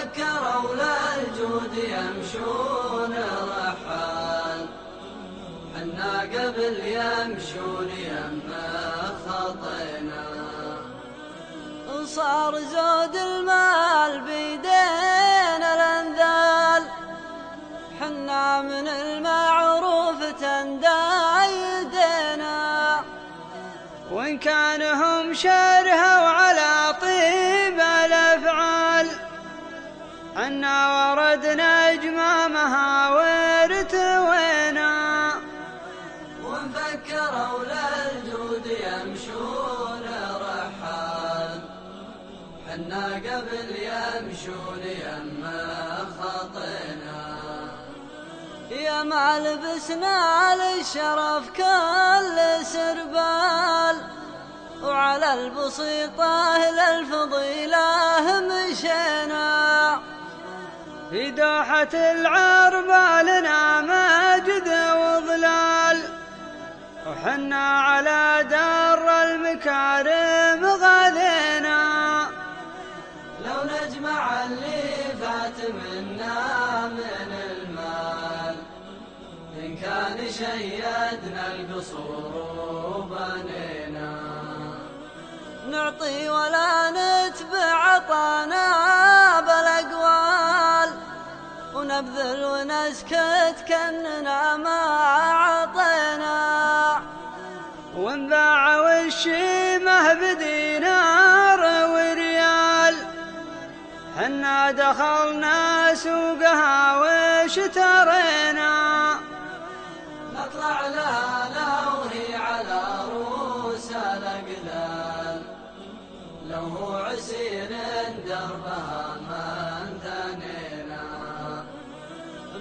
فكروا للجود يمشون رحال، حنا قبل يمشون يمه خطينا. صار زود المال بيدينا الانذال، حنا من المعروف تندايدنا. وإن كانهم شرهوا على طيب الأفعال، حنا وردنا اجمامها وارتوينا. وإن فكروا للجود يمشون رحال، حنا قبل يمشون يمه خطينا. يا ما لبسنا للشرف كل سربال، وعلى البسيطة للفضيلة مشينا. في دوحة العربالنا مجد وظلال، وحنا على در المكارم غالينا. لو نجمع اللي فات منا من المال، إن كان شيدنا القصور وبنينا. نعطي ولا نتبع عطانا بالأقوال، ونبذل ونسكت كأننا ما عطينا. ونباع والشيمة بدينار وريال، حنا دخلنا سوقها واشترينا. نطلع لها لو هي على رؤوس الأقلال، لو هو عسير دربها ما انثنينا.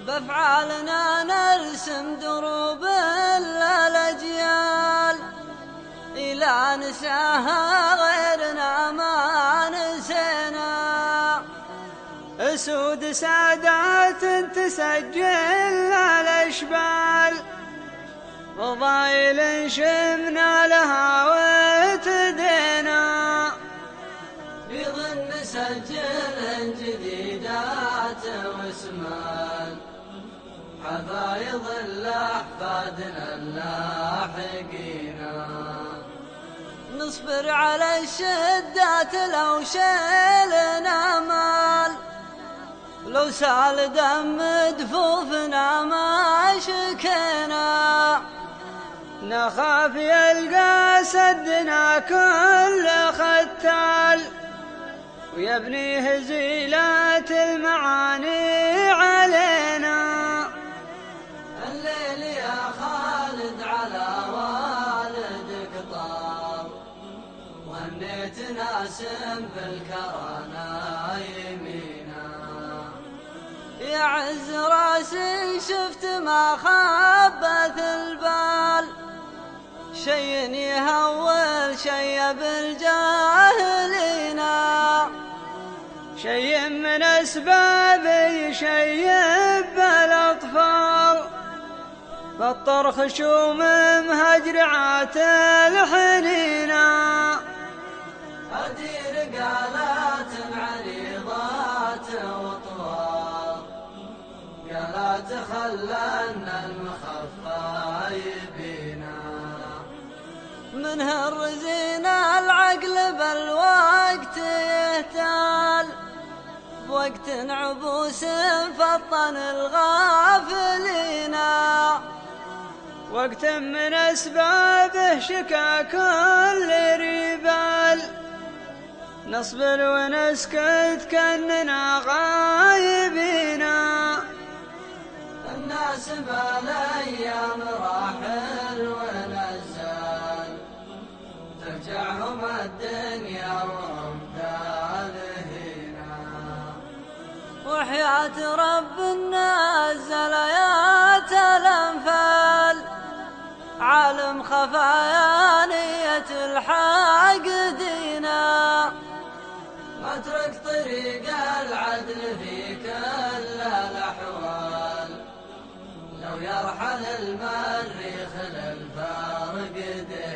بأفعالنا نرسم دروب الأجيال، إلى نساها غيرنا ما نسينا. أسود سادات تسجل الأشبال، فضايل شمنا لها وتدينا. بيض نسجل جديدات واسمال، حفايض لأحفادنا اللاحقينا. نصبر على الشدات لو شيلنا مال، لو سال دم دفوفنا ما شكينا. نخاف يلقى سدنا كل ختال، ويبني هزيلات المعاني علينا. الليل يا خالد على والدك طال، وهنيت ناسم بالكرانة يمينا. يعز راسي شفت ما خبث البال، شي يهول شي بالجاهلين. شي من أسباب يشيب الأطفال، بطر خشوم مهجرعات الحنينا. أدير قالات عريضات وطوال، قالات خلنا المخفى يبينا. منها الرزينا العقل بالوقت يهتال، بوقت عبوس فطن الغافلين. وقت من أسبابه شكا كل ريبال، نصبر ونسكت كأننا غايبين. الناس بالأيام راحل ونزال، ترجعهم الدنيا وهم تالهينا. وحياة رب نزل آيات الأنفال، عالم خفايا نية الحاقدين. ما اترك طريق العدل في كل الأحوال، لو يرحل المريخ للفارق دين.